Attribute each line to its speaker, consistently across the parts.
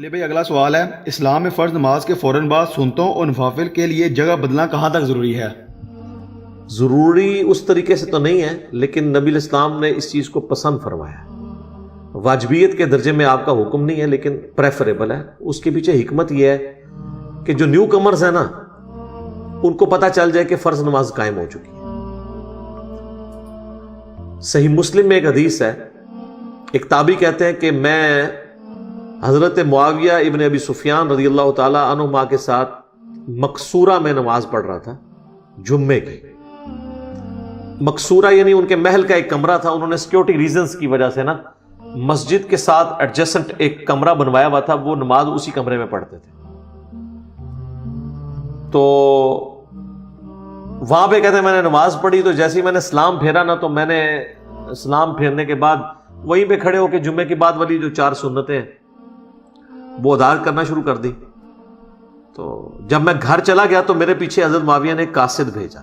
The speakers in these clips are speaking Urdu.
Speaker 1: علی بھائی اگلا سوال ہے، اسلام میں فرض نماز کے فوراً بعد سنتوں اور نوافل کے لیے جگہ بدلنا کہاں تک ضروری ہے؟
Speaker 2: ضروری اس طریقے سے تو نہیں ہے، لیکن نبی الاسلام نے اس چیز کو پسند فرمایا ہے۔ واجبیت کے درجے میں آپ کا حکم نہیں ہے، لیکن پریفریبل ہے۔ اس کے پیچھے حکمت یہ ہے کہ جو نیو کمرز ہیں نا، ان کو پتہ چل جائے کہ فرض نماز قائم ہو چکی ہے۔ صحیح مسلم میں ایک حدیث ہے، ایک تابعی کہتے ہیں کہ میں حضرت معاویہ ابن ابی سفیان رضی اللہ تعالی عنہما کے ساتھ مقصورہ میں نماز پڑھ رہا تھا، جمعے کی۔ مقصورہ یعنی ان کے محل کا ایک کمرہ تھا، انہوں نے سیکیورٹی ریزنز کی وجہ سے نا مسجد کے ساتھ ایڈجسنٹ ایک کمرہ بنوایا ہوا تھا، وہ نماز اسی کمرے میں پڑھتے تھے۔ تو وہاں پہ کہتے ہیں میں نے نماز پڑھی، تو جیسے ہی میں نے سلام پھیرا نا، تو میں نے سلام پھیرنے کے بعد وہیں پہ کھڑے ہو کے جمعے کے بعد والی جو 4 سنتیں ہیں وہ ادا کرنا شروع کر دی۔ تو جب میں گھر چلا گیا تو میرے پیچھے حضرت معاویہ نے ایک قاصد بھیجا،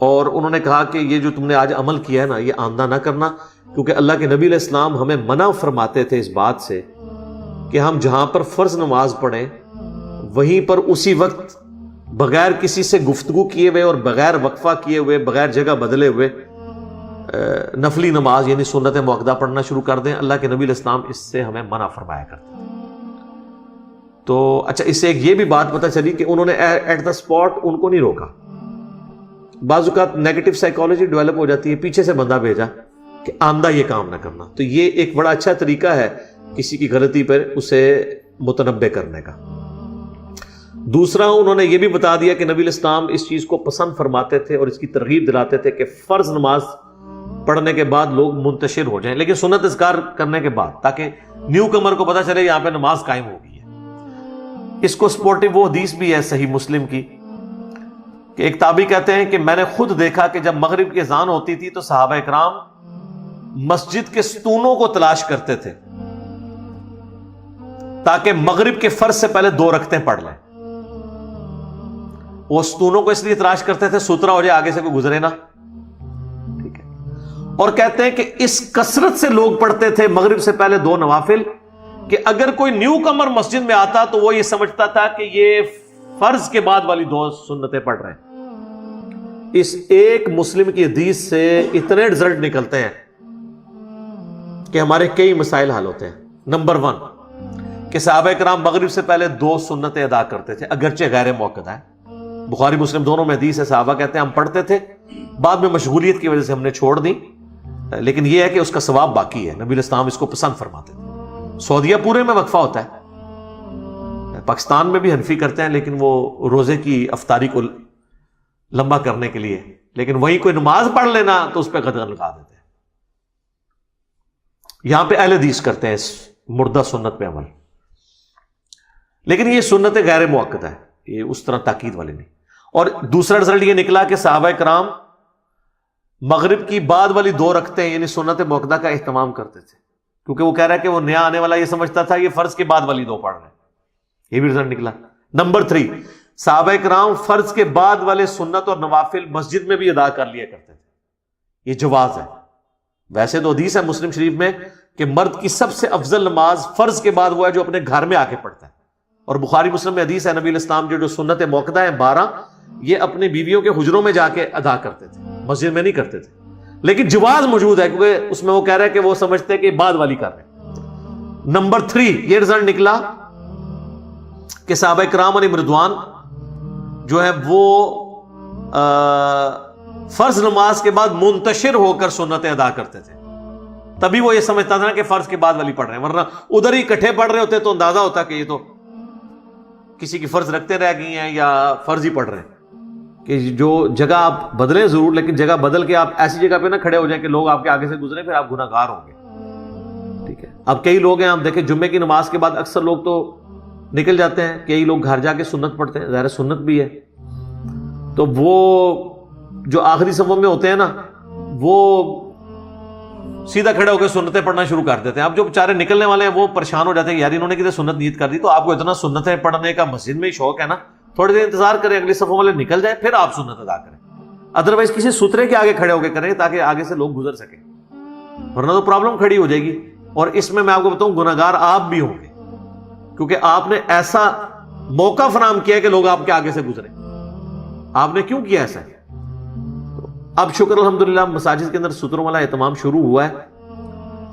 Speaker 2: اور انہوں نے کہا کہ یہ جو تم نے آج عمل کیا ہے نا، یہ آئندہ نہ کرنا، کیونکہ اللہ کے نبی علیہ السلام ہمیں منع فرماتے تھے اس بات سے کہ ہم جہاں پر فرض نماز پڑھیں وہیں پر اسی وقت بغیر کسی سے گفتگو کیے ہوئے اور بغیر وقفہ کیے ہوئے، بغیر جگہ بدلے ہوئے نفلی نماز یعنی سنت مؤکدہ پڑھنا شروع کر دیں۔ اللہ کے نبی علیہ السلام اس سے ہمیں منع فرمایا کرتے تھے۔ تو اچھا، اس سے ایک یہ بھی بات پتہ چلی کہ انہوں نے ایٹ دا اسپاٹ ان کو نہیں روکا۔ بعض اوقات نیگیٹو سائیکالوجی ڈیولپ ہو جاتی ہے، پیچھے سے بندہ بھیجا کہ آندہ یہ کام نہ کرنا۔ تو یہ ایک بڑا اچھا طریقہ ہے کسی کی غلطی پر اسے متنبع کرنے کا۔ دوسرا، انہوں نے یہ بھی بتا دیا کہ نبی علیہ السلام اس چیز کو پسند فرماتے تھے اور اس کی ترغیب دلاتے تھے کہ فرض نماز پڑھنے کے بعد لوگ منتشر ہو جائیں، لیکن سنت اذکار کرنے کے بعد، تاکہ نیو کمر کو پتہ چلے یہاں پہ نماز قائم ہو گئی ہے۔ اس کو سپورٹو وہ حدیث بھی ہے صحیح مسلم کی کہ ایک تابعی کہتے ہیں کہ میں نے خود دیکھا کہ جب مغرب کی اذان ہوتی تھی تو صحابہ اکرام مسجد کے ستونوں کو تلاش کرتے تھے تاکہ مغرب کے فرض سے پہلے 2 رکعتیں پڑھ لیں۔ وہ ستونوں کو اس لیے تلاش کرتے تھے سترا ہو جائے، آگے سے کوئی گزرے نہ، ٹھیک ہے۔ اور کہتے ہیں کہ اس کثرت سے لوگ پڑھتے تھے مغرب سے پہلے 2 نوافل کہ اگر کوئی نیو کمر مسجد میں آتا تو وہ یہ سمجھتا تھا کہ یہ فرض کے بعد والی 2 سنتیں پڑھ رہے ہیں۔ اس ایک مسلم کی حدیث سے اتنے رزلٹ نکلتے ہیں کہ ہمارے کئی مسائل حل ہوتے ہیں۔ نمبر 1 کہ صحابہ کرام مغرب سے پہلے 2 سنتیں ادا کرتے تھے، اگرچہ غیر موقع ہے۔ بخاری مسلم دونوں میں حدیث ہے، صحابہ کہتے ہیں ہم پڑھتے تھے، بعد میں مشغولیت کی وجہ سے ہم نے چھوڑ دی، لیکن یہ ہے کہ اس کا ثواب باقی ہے۔ نبی علیہ السلام اس کو پسند فرماتے تھے۔ سعودیہ پورے میں وقفہ ہوتا ہے، پاکستان میں بھی حنفی کرتے ہیں، لیکن وہ روزے کی افطاری کو لمبا کرنے کے لیے، لیکن وہیں کوئی نماز پڑھ لینا تو اس پہ قدغن لگا دیتے ہیں۔ یہاں پہ اہل حدیث کرتے ہیں اس مردہ سنت پہ عمل، لیکن یہ سنت غیر موقع ہے، یہ اس طرح تاکید والی نہیں۔ اور دوسرا رزلٹ یہ نکلا کہ صحابہ کرام مغرب کی بعد والی 2 رکعتیں یعنی سنت موقدہ کا اہتمام کرتے تھے، کیونکہ وہ کہہ رہا ہے کہ وہ نیا آنے والا یہ سمجھتا تھا یہ فرض کے بعد والی 2 پڑھ رہے ہیں، یہ بھی رزلٹ نکلا۔ نمبر 3، صحابہ کرام فرض کے بعد والے سنت اور نوافل مسجد میں بھی ادا کر لیا کرتے تھے، یہ جواز ہے۔ ویسے تو حدیث ہے مسلم شریف میں کہ مرد کی سب سے افضل نماز فرض کے بعد وہ ہے جو اپنے گھر میں آ کے پڑھتا ہے، اور بخاری مسلم میں حدیث ہے نبی علیہ السلام جو سنت موقدہ ہیں 12 یہ اپنے بیویوں کے حجروں میں جا کے ادا کرتے تھے، مسجد میں نہیں کرتے تھے، لیکن جواز موجود ہے کیونکہ اس میں وہ کہہ رہا ہے کہ وہ سمجھتے ہیں کہ بعد والی کر رہے ہیں۔ نمبر 3 یہ رزلٹ نکلا کہ صحابہ کرام علیہم رضوان جو ہے وہ فرض نماز کے بعد منتشر ہو کر سنتیں ادا کرتے تھے، تبھی وہ یہ سمجھتا تھا کہ فرض کے بعد والی پڑھ رہے ہیں، ورنہ ادھر ہی اکٹھے پڑھ رہے ہوتے تو اندازہ ہوتا کہ یہ تو کسی کی فرض رکھتے رہ گئی ہیں یا فرض ہی پڑھ رہے ہیں۔ کہ جو جگہ آپ بدلیں ضرور، لیکن جگہ بدل کے آپ ایسی جگہ پہ نہ کھڑے ہو جائیں کہ لوگ آپ کے آگے سے گزریں، پھر آپ گناہ گار ہوں گے، ٹھیک ہے۔ اب کئی لوگ ہیں، آپ دیکھیں جمعے کی نماز کے بعد اکثر لوگ تو نکل جاتے ہیں، کئی لوگ گھر جا کے سنت پڑھتے ہیں، ظاہر سنت بھی ہے، تو وہ جو آخری صفوں میں ہوتے ہیں نا وہ سیدھا کھڑے ہو کے سنتیں پڑھنا شروع کر دیتے ہیں۔ اب جو بیچارے نکلنے والے ہیں وہ پریشان ہو جاتے ہیں، یار انہوں نے کدھر سنت نیت کر دی، تو آپ کو اتنا سنتیں پڑھنے کا مسجد میں ہی شوق ہے نا، تھوڑی دیر انتظار کریں، اگلی صفوں والے نکل جائیں پھر آپ سنت ادا کریں، ادروائز کسی سترے کے آگے کھڑے ہو کے کریں تاکہ آگے سے لوگ گزر سکیں، ورنہ تو پرابلم کھڑی ہو جائے گی۔ اور اس میں آپ کو بتاؤں گناہگار آپ بھی ہوں گے، کیونکہ آپ نے ایسا موقع فراہم کیا کہ لوگ آپ کے آگے سے گزرے. آپ نے کیوں کیا ایسا؟ اب شکر الحمدللہ مساجد کے اندر ستروں والا اہتمام شروع ہوا ہے,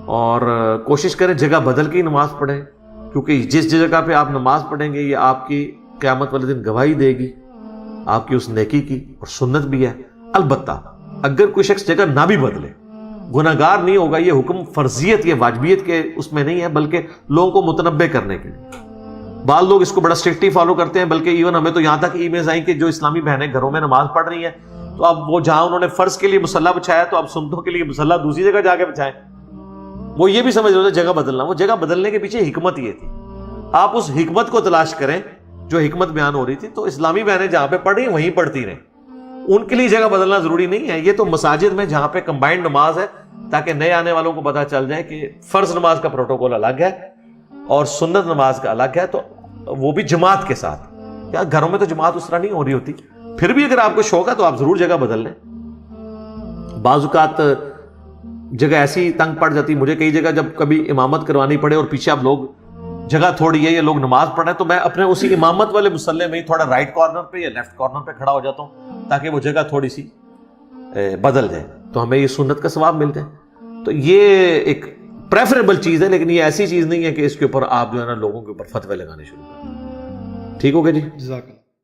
Speaker 2: اور کوشش کریں جگہ بدل کے ہی نماز پڑھیں, کیونکہ جس جگہ پہ آپ نماز پڑھیں گے یہ آپ کی قیامت والے دن گواہی دے گی آپ کی اس نیکی کی, اور سنت بھی ہے. البتہ اگر کوئی شخص جگہ نہ بھی بدلے گناہگار نہیں ہوگا. یہ حکم فرضیت یا واجبیت کے اس میں نہیں ہے, بلکہ لوگوں کو متنبع کرنے کے لیے. بعض لوگ اس کو بڑا اسٹرکٹلی فالو کرتے ہیں, بلکہ ایون ہمیں تو یہاں تک ای میلز آئیں کہ جو اسلامی بہنیں گھروں میں نماز پڑھ رہی ہیں تو اب وہ جہاں انہوں نے فرض کے لیے مصلی بچھایا تو اب سنتوں کے لیے مصلی دوسری جگہ جا کے بچھائیں. وہ یہ بھی سمجھ رہے تھے جگہ بدلنا, وہ جگہ بدلنے کے پیچھے حکمت یہ تھی. آپ اس حکمت کو تلاش کریں جو حکمت بیان ہو رہی تھی. تو اسلامی بہنیں جہاں پہ پڑھ رہی ہیں وہیں پڑھتی رہیں, ان کے لیے جگہ بدلنا ضروری نہیں ہے. یہ تو مساجد میں جہاں پہ کمبائنڈ نماز ہے تاکہ نئے آنے والوں کو پتہ چل جائے کہ فرض نماز کا پروٹوکول الگ ہے اور سنت نماز کا الگ ہے, تو وہ بھی جماعت کے ساتھ. یار گھروں میں تو جماعت اس طرح نہیں ہو رہی ہوتی. پھر بھی اگر آپ کو شوق ہے تو آپ ضرور جگہ بدل لیں. بعض اوقات جگہ ایسی تنگ پڑ جاتی, مجھے کئی جگہ جب کبھی امامت کروانی پڑے اور پیچھے اب لوگ جگہ تھوڑی ہے, یہ لوگ نماز پڑھ رہے ہیں, تو میں اپنے اسی امامت والے مصلی میں ہی تھوڑا رائٹ کارنر پہ یا لیفٹ کارنر پہ کھڑا ہو جاتا ہوں تاکہ وہ جگہ تھوڑی سی بدل جائے, تو ہمیں یہ سنت کا ثواب مل جائے. تو یہ ایک پریفریبل چیز ہے, لیکن یہ ایسی چیز نہیں ہے کہ اس کے اوپر آپ جو ہے نا لوگوں کے اوپر فتوے لگانے شروع کریں. ٹھیک ہو گیا جی؟
Speaker 1: جزاک اللہ.